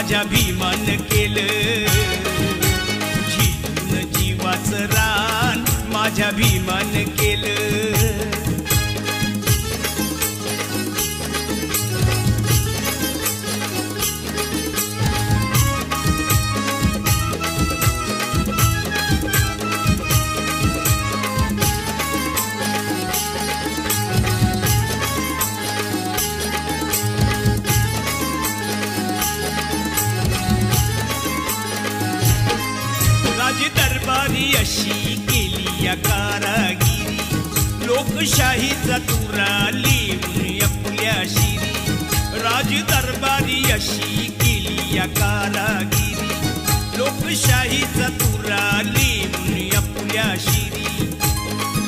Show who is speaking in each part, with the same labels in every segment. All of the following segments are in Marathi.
Speaker 1: माझ्या भीमान केलं, झिजून जीवाचं रान माझ्या भीमान केलं. दरबारी अशी केली या कारागिरी, लोकशाहीचा तुरा लिहून आपल्या शिरी. राज दरबारी अशी केली या कारागिरी, लोकशाहीचा तुरा लिहून आपल्या शिरी.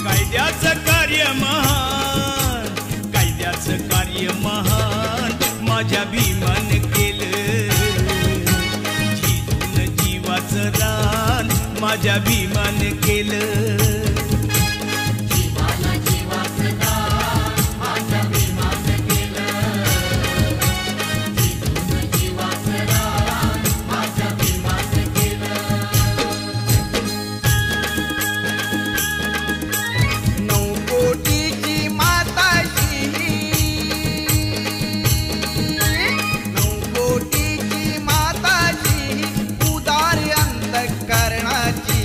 Speaker 1: कायद्याचं कार्य महान, कायद्याचं कार्य महान माझ्या भीमान केलं, झिजून जीवाचं रान माझ्या भीमान केलं.
Speaker 2: जीवाला जीवाचं दान माझ्या भीमान केलं, झिजून जीवाचं रान माझ्या भीमान केलं.
Speaker 3: 9 कोटीची माताशी, 9 कोटीची माताशी उदार अंतःकरणाची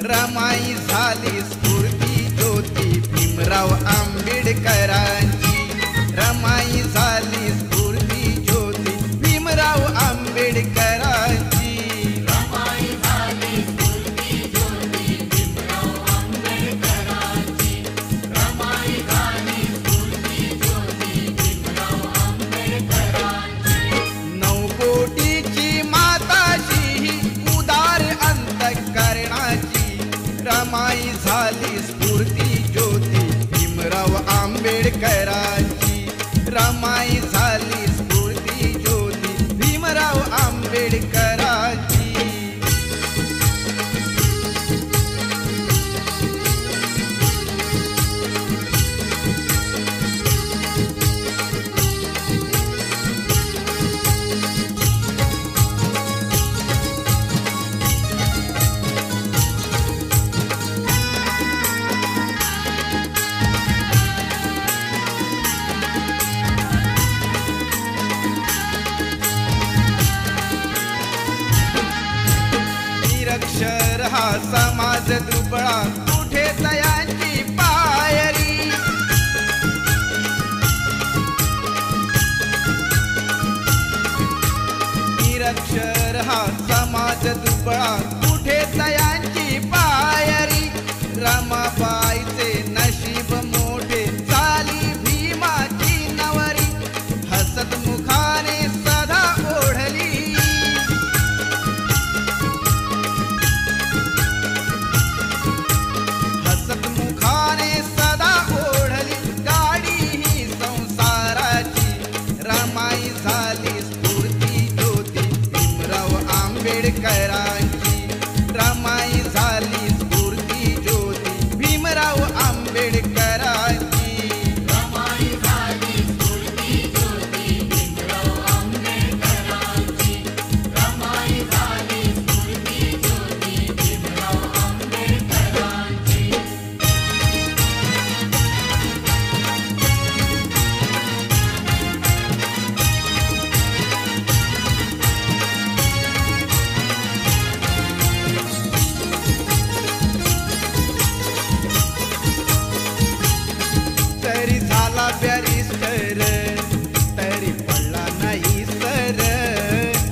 Speaker 3: रमाई झाली स्फूर्ती ज्योती भीमराव आंबेडकरांची. रमाई झाली स्फूर्ती ज्योती भीमराव आंबेडकरांची.
Speaker 2: रमाई झाली स्फूर्ती ज्योती भीमराव आंबेडकरांची. रमाई झाली स्फूर्ती ज्योती भीमराव आंबेडकरांची.
Speaker 3: 9 कोटीची माताशी उदार अंतःकरणाची रमाई झाली स्फूर्ती ज्योती भीमराव आंबेडकरांची. रमाई झाली स्फूर्ती ज्योती भीमराव आंबेडकरांची. निरक्षर हा समाज दुबळा कुठे तयांची पायरी. निरक्षर हा समाज दुबळा कुठे तयांची पायरी. रमाबाईचे नशीब मोठे झाली भीमाची नवरी. हसत मुखाने सदा ओढली, हसत मुखाने सदा ओढली गाडी ही संसाराची. रमाई झाली स्फूर्ती ज्योती भीमराव आंबेडकरांची. रमाई झाली स्फूर्ती ज्योती भीमराव आंबेडकरांची.
Speaker 2: रमाई झाली स्फूर्ती ज्योती भीमराव आंबेडकरांची. रमाई झाली स्फूर्ती ज्योती भीमराव आंबेडकरांची.
Speaker 3: तरी झाला बॅरिस्टर तरी पडला नाही सर.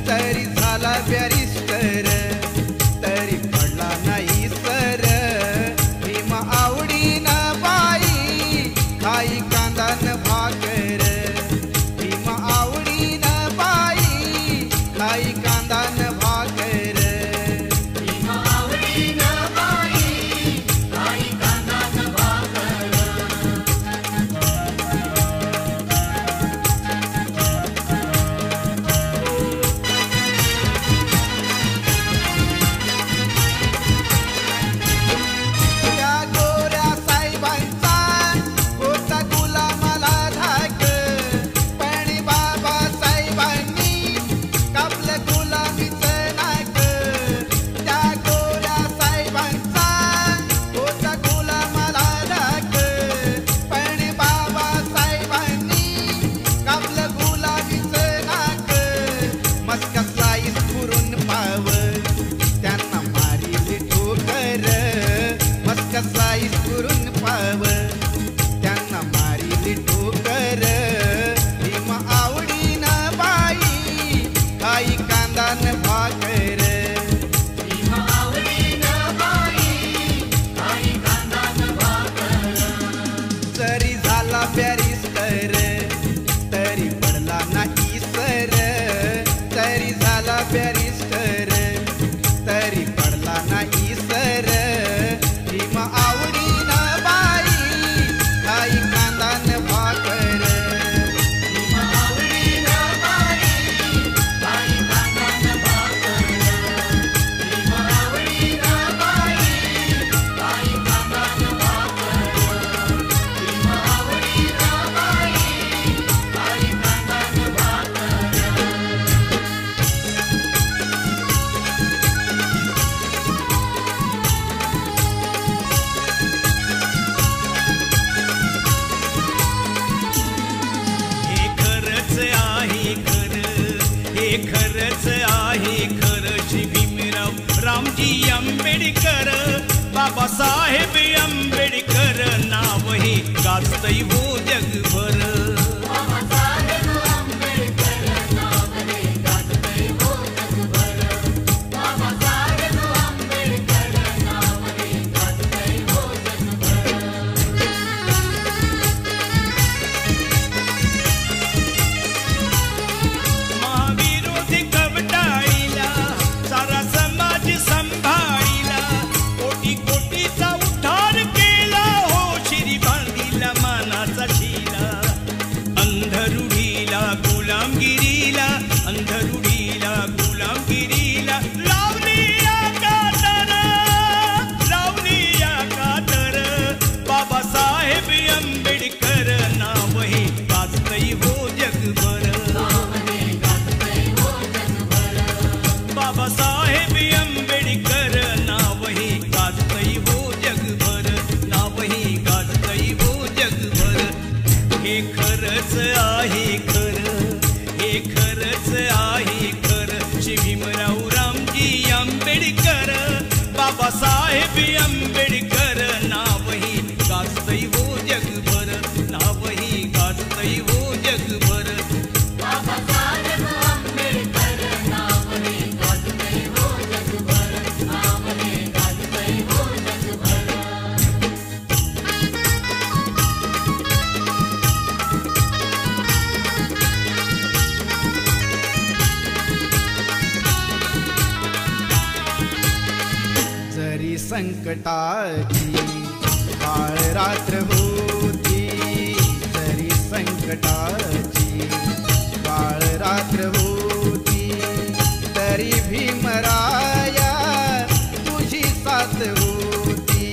Speaker 3: तरी झाला बॅरिस्टर तरी पडला नाही सर. भीम आवडीनं बाई खाई कांदान भाकर. भीम आवडीनं बाई खाई कांदान भाकर.
Speaker 2: भीम आवडीनं बाई खाई कांदान भाकर.
Speaker 3: गुलामाला धाक पण बाबासाहेबांनी कापलं खाई कांदान भाकर
Speaker 2: भीम आवडीन बाई खाई कांदान भाकर
Speaker 3: जरी झाला बॅरिस्टर तरी पडला नाही सर तरी झाला बॅरिस्टर तरी पडला नाही सर भीम आवडीन बाई खाई कांदान भाकर
Speaker 2: भीम आवडीन बाई खाई कांदान भाकर भीम आवडीन बाई खाई कांदान भाकर भीम आवडीन बाई खाई कांदान भाकर
Speaker 1: हे खरंच आहे खरं हे खरंच आहे खरं श्री भीमराव रामजी आंबेडकर बाबासाहेब आंबेडकर नाव हे गाजतंय हो जगभर
Speaker 2: बाबासाहेब आंबेडकर नाव हे गाजतंय हो जगभर बाबासाहेब आंबेडकर नाव हे गाजतंय हो जगभर
Speaker 1: महाविरोधी कवटाळीला सारा समाज सांभाळीला कोटी कोटीचा उद्धार केला हो शिरी बांधिला मानाचा शिला अंधरुढीला गुलामगिरीला अंधरुढीला गुलामगिरीला लावली या कातर बाबासाहेब आंबेडकर नाव हे गाजतंय हो जगभर
Speaker 2: नाव हे गाजतंय हो जगभर
Speaker 1: बाबासाहेब आंबेडकर नाव हे गाजतंय हो जगभर नाव हे गाजतंय हो जगभर हे खरंच आहे खरं हे खरंच आहे खरं श्री भीमराव रामजी आंबेडकर बाबासाहेब आंबेडकर नाव हे गाजतंय हो जगभर नाव हे गाजतंय हो जगभर
Speaker 2: बाबासाहेब आंबेडकर नाव हे गाजतंय हो जगभर नाव हे गाजतंय हो जगभर
Speaker 3: जरी संकटाची काळ रात्र होती जरी संकटाची काळ रात्र होती तरी भीमराया तुझी साथ होती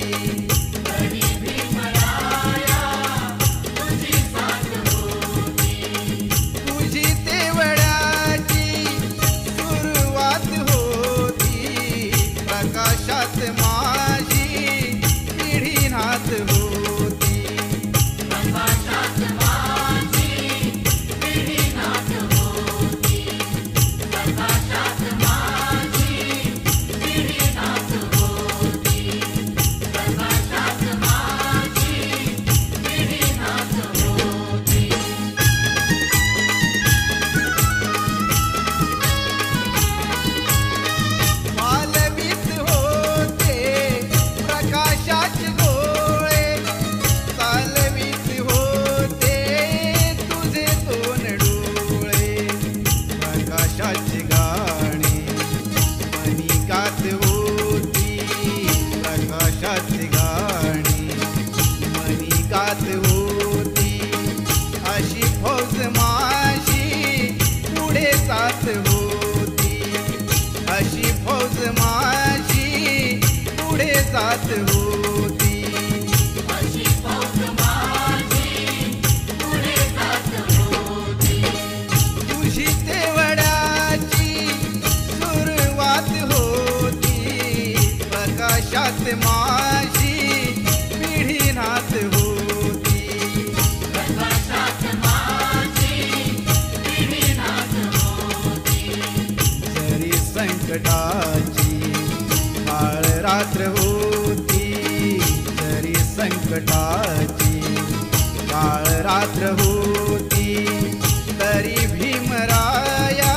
Speaker 2: तरी भीमराया तुझी साथ होती
Speaker 3: तुझी तेवढ्याची सुरुवात होती प्रकाशात माझी पिढी नाथ होती
Speaker 2: प्रकाशात माझी पिढी नाथ होती प्रकाशात माझी पिढी नाथ होती प्रकाशात माझी पिढी नाथ होती
Speaker 3: मालवीत होते प्रकाशाचे गोळे चालवीत होते तुझे दोन डोळे प्रकाशाची गाणी मनी गात होती प्रकाशाची गाणी मनी गात होती अशी फौज माझी पुढे जात होती अशी फौज माझी पुढे जात होती
Speaker 2: अशी फौज माझी पुढे जात होती
Speaker 3: तुझी तेवढ्याची सुरुवात होती प्रकाशात माझी पिढी नाथ होती
Speaker 2: प्रकाशात माझी पिढी नाथ होती
Speaker 3: जरी संकटाची काळ रात्र होती जरी संकटाची काळ रात्र होती तरी भीमराया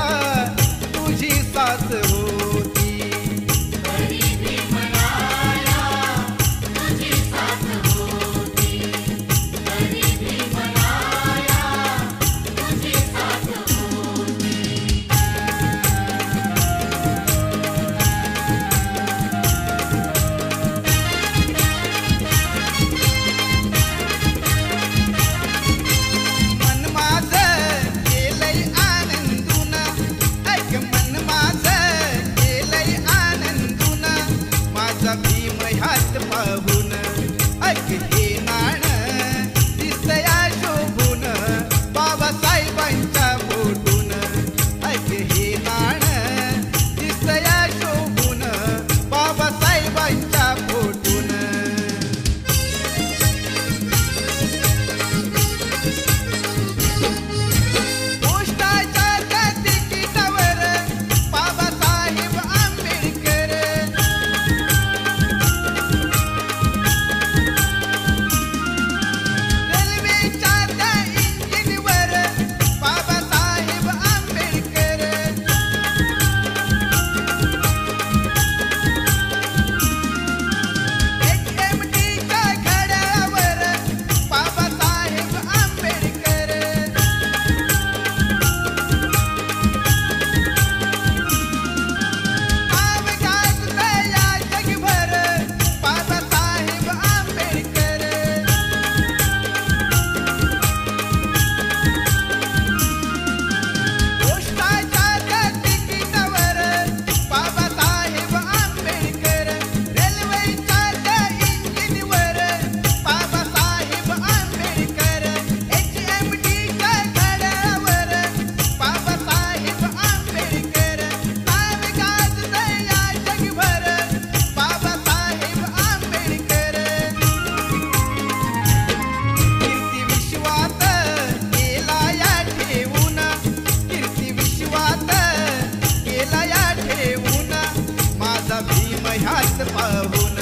Speaker 3: हात पाहून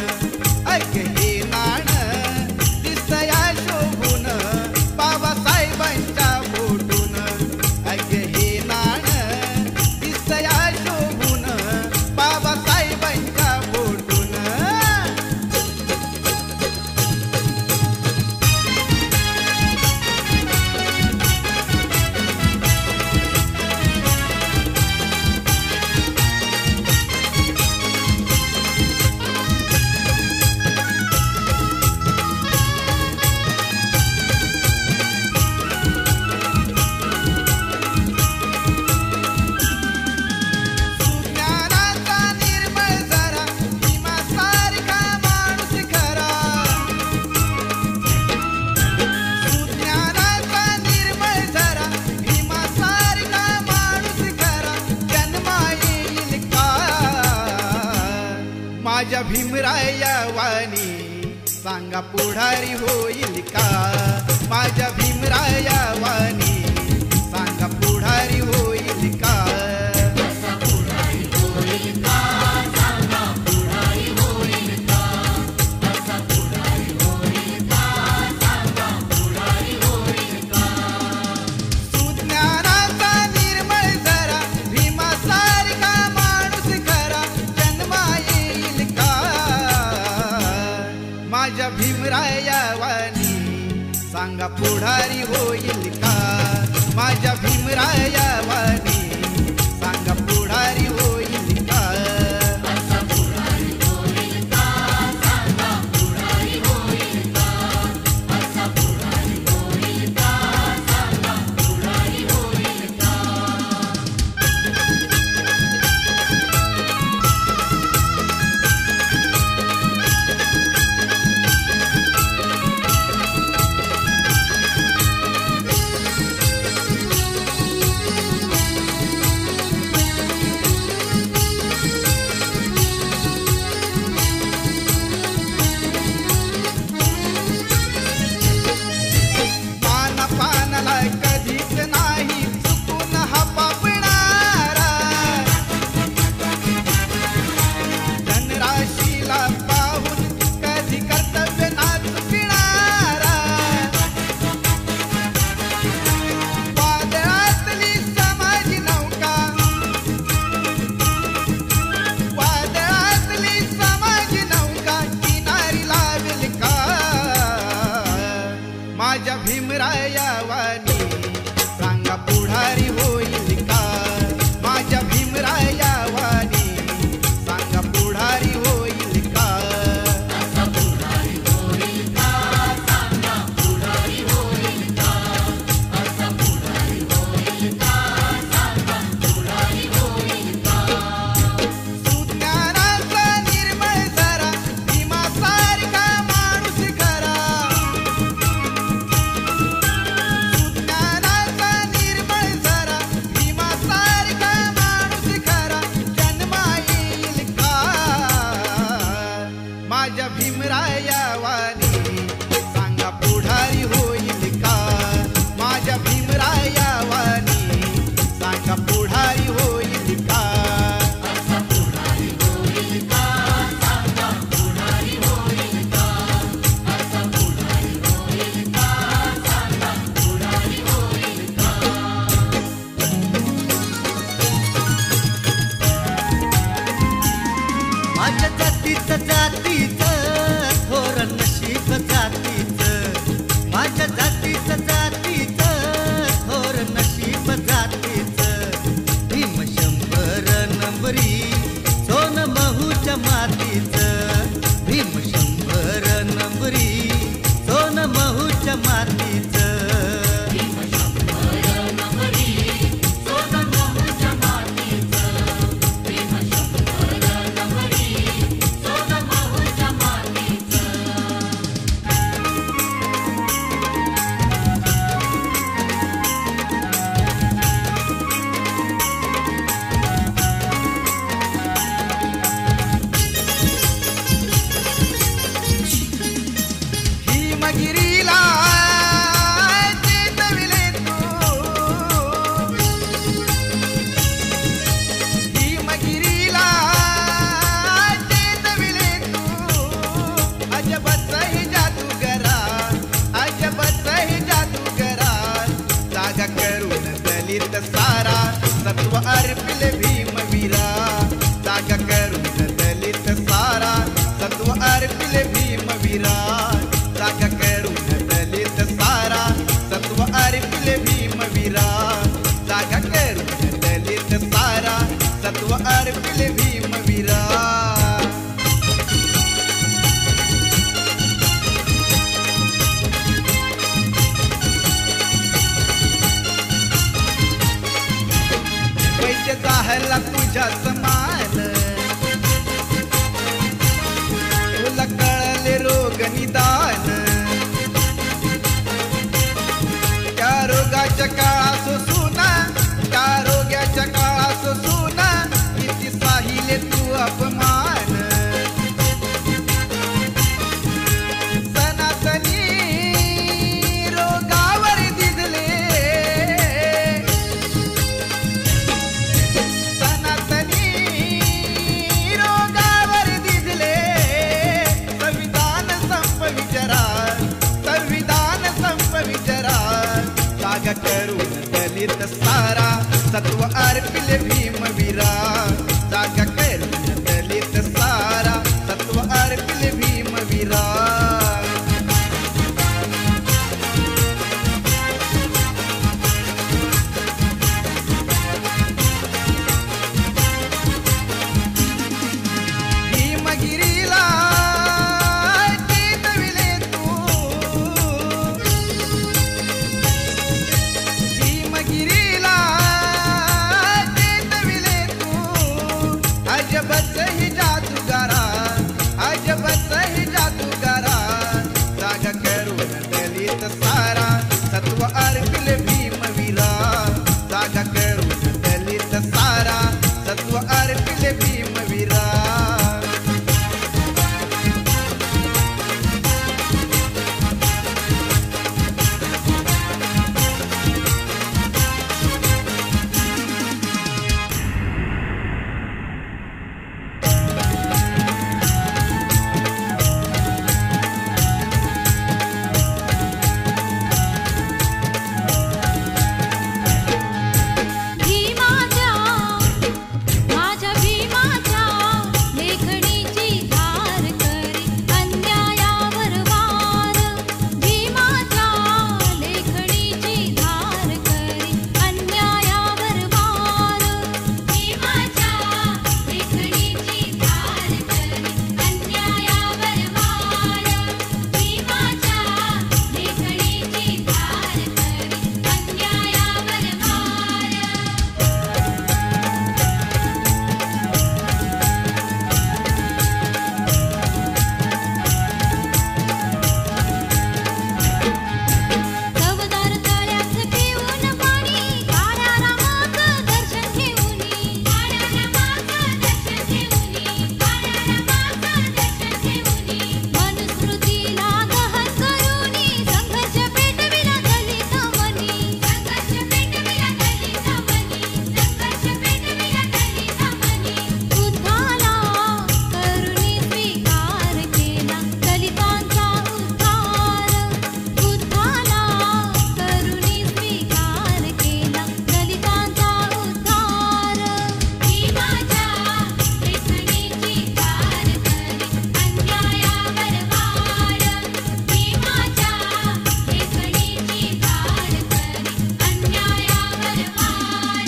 Speaker 3: ऐक हे नाण दिसया शोभून बाबासाहेबांच्या फोटून ऐक हे नाण दिसया शोभून बाबासाहेबांच्या फोटून माझ्या भीमराया वाणी सांगा पुढारी होईल का माझ्या भीमराया वाणी सांगा पुढारी होईल का माझ्या भीमराया वाणी सांगा पुढारी होईल का माझ्या भीमराया वाणी सांगा पुढारी होईल का कधीच नाही चुकून हा पापणारा धनराशीला पाहून कधी कर्तव्य ना चुकणारा वादळातली समाज नौका वादळातली समाज नौका किनारी लावेल का माझ्या भीमराया वाणी सांगा पुढारी होईल का माझ्या भीमराया वाणी सांगा पुढारी होईल का सुज्ञानाचा निर्मळ जरा भीमासारखा माणूस खरा माझ्या भीमराया वाणी सांगा पुढारी होईल का माझ्या भीमराया वाणी सांगा पुढारी होईल का
Speaker 4: माझ्या जातीचं जातीचं थोर नशीब जातीचं माझ्या जातीचं जातीचं थोर नशीब जातीचं भीम 100 नंबरी सोन महूच्या मातीचं भीम 100 नंबरी सोन महूच्या मातीचं
Speaker 3: अर्पिले भीमवीरा. पैसे जाहला तुझ्या समान, तुला कळले रोग निदान. त्या रोगाच्या काळास सुना, त्या रोगाच्या काळास सुना, किती साहिले तू अपमान. सनातनी रोगावर दिसले, सनातनी रोगावर दिसले. संविधान संप विचारा, संविधान संप विचारा. जागा करून दलित सारा, सत्व अर्पिले भीमवीरा. जागा करून दलित सारा, सत्व अर्पिले भीमवीरा. भीमगिरीला चेतविले तू, भीमगिरीला चेतविले तू. अजबच ही जादूगारा, अजबच ही जादूगारा. जागा करून दलित सारा, सत्व अर्पिले भीमवीरा. जागा करून दलित सारा, सत्व अर्पिले भीमवीरा.
Speaker 5: भीमाच्या, माझ्या भीमाच्या लेखणीची धार करी अन्यायावर वार. भीमाच्या लेखणीची धार करी अन्यायावर वार. भीमाच्या लेखणीची धार करी अन्यायावर वार. भीमाच्या लेखणीची धार करी अन्यायावर वार. चवदार तळ्यात पिऊन पाणी, काळ्या रामाचं दर्शन घेऊनी. काळ्या रामाचं दर्शन घेऊनी. काळ्या रामाचं दर्शन घेऊनी. मनुस्मृतीला दहन करूनी, संघर्ष पेटविला दलित मनी. संघर्ष पेटविला दलित मनी. संघर्ष पेटविला दलित मनी. बुद्धाला करुणी स्वीकार केला दलितांचा उद्धार. बुद्धाला करुणी स्वीकार केला दलितांचा उद्धार. भीमाच्या लेखणीची धार करी अन्यायावर वार. भीमाच्या लेखणीची धार करी अन्यायावर वार.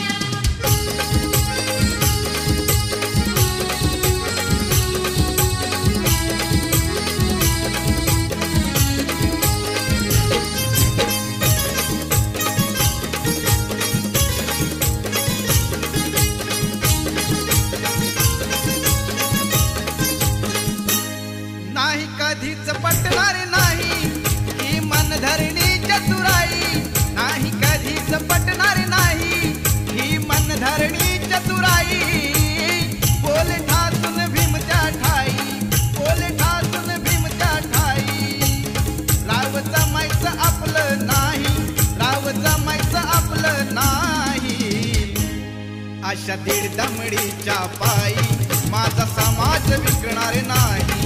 Speaker 3: नाही कधीच पटणार नाही ही मनधरणी चतुराई. नाही कधीच पटणार नाही ही मनधरणी चतुराई. बोल ठासून भीमच्या ठाई, बोल ठासून भीमच्या ठाई. राव जमायचं आपलं नाही, राव जमायचं आपलं नाही. अशा दीड दमडीच्या पायी माझा समाज विकणार नाही.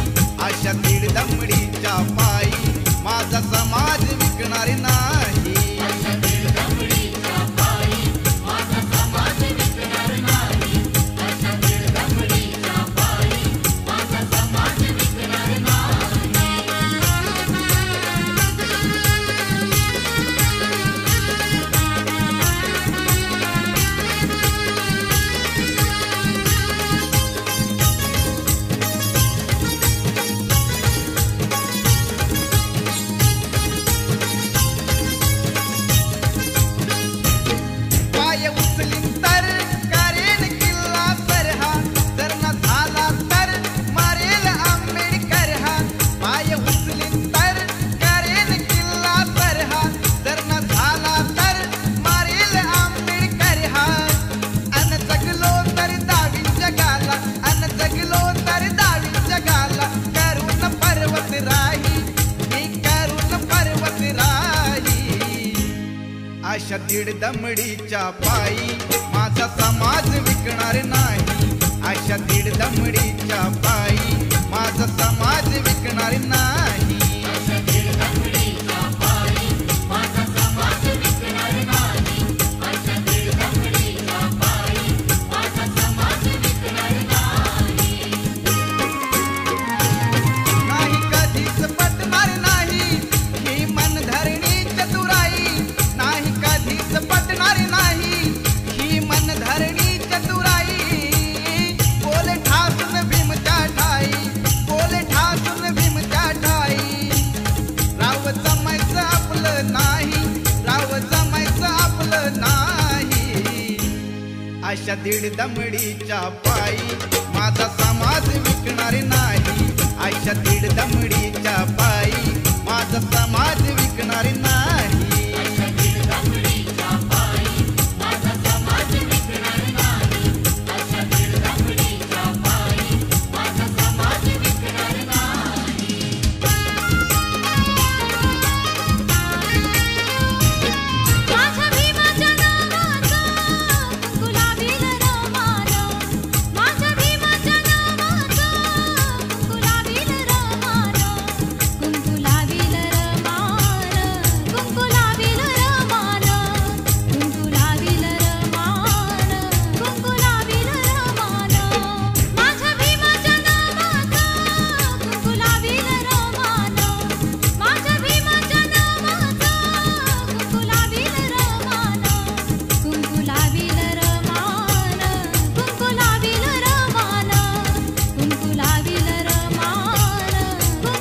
Speaker 3: अशा दीड दमडीच्या पायी माझा समाज विकणार नाही. दीड दमडीच्या पायी माझा समाज विकणार नाही. अशा दीड दमडीच्या पायी माझा समाज विकणार नाही. नाही कधीच पटणार नाही ही मनधरणी चतुराई. नाही कधीच पटणार नाही ही मनधरणी चतुराई. बोल ठासून भीमच्या ठाई, बोल ठासून भीमच्या ठाई. राव जमायचं आपलं नाही, राव जमायचं आपलं नाही. अशा दीड दमडीच्या पायी माझा समाज विकणार नाही. अशा दीड दमडीच्या पायी माझा समाज विकणार नाही.
Speaker 5: माझ्या भीमाच्या नावाचं गुलाबील रमान. माझ्या भीमाच्या नावाचं गुलाबील रमान. गुलाबील रमान, गुलाबील रमान, गुलाबील रमान, गुलाबील रमान. माझ्या भीमाच्या नावाचं गुलाबील रमान. माझ्या भीमाच्या नावाचं गुलाबील रमान. गुलाबील रमान, गुलाबील रमान, गुलाबील रमान,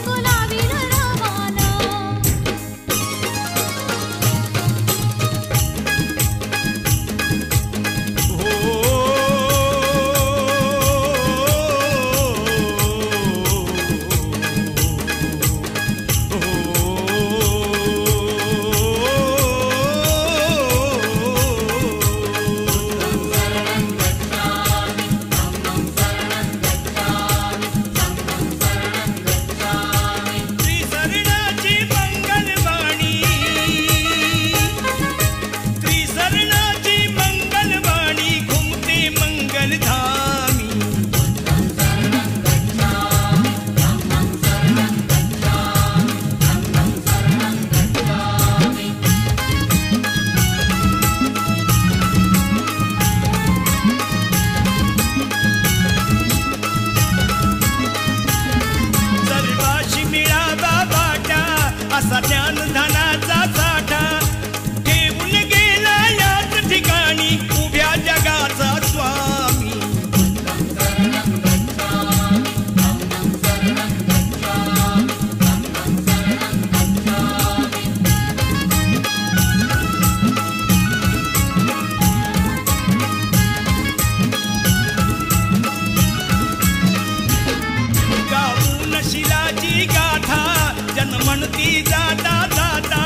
Speaker 5: गुलाबील रमान.
Speaker 1: त्रिसरणाची मंगलवाणी, त्रिसरणाची मंगलवाणी घुमते मंगलधामी. सर्वाशी मिळावा वाटा असा ज्ञानधनाचा साठा. ठेवून गेला याच ठिकाणी उभ्या जगाचा स्वामी. गाऊन शिलाची गाथा जन्मणती जाता जाता.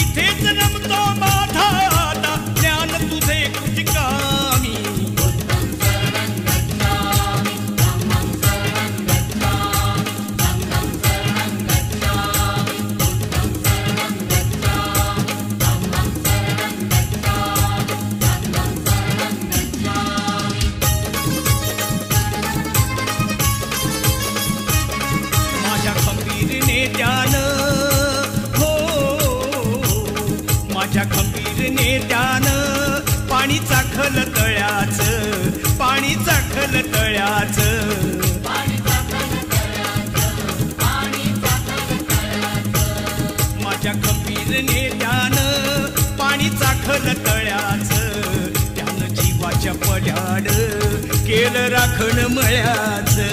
Speaker 1: इथेच रमतो माझा आता ज्ञान तुझे कुचकामी. माझ्या खंबीर नेत्यानं हो, माझ्या खंबीर नेत्यानं पाणी चाखल तळ्याचं, पाणी चाखल तळ्याचं. माझ्या खंबीर नेत्यानं पाणी चाखल तळ्याचं. त्यानं जीवाच्या पल्याड केलं राखण मळ्याचं.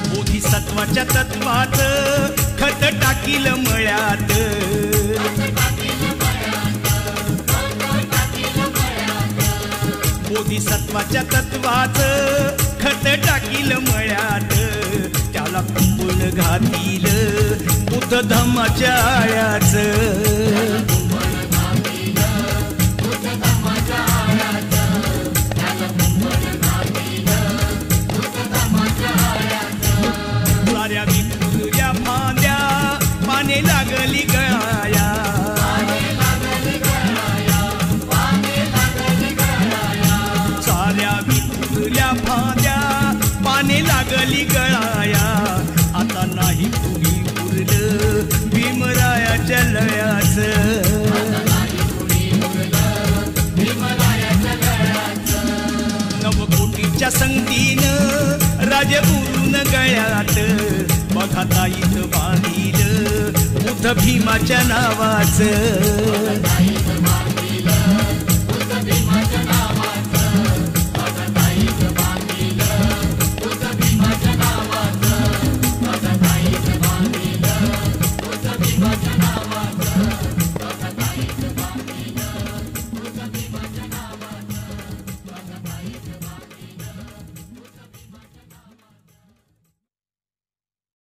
Speaker 1: बोधिसत्वाच्या तत्वात खत टाकील मळ्यात. बोधिसत्वाच्या तत्वात खत टाकील मळ्यात. त्याला कुंपण घातील बुद्ध धम्माच्या आळ्याचं. पाहिलं बुद्ध भीमाच्या नावाचं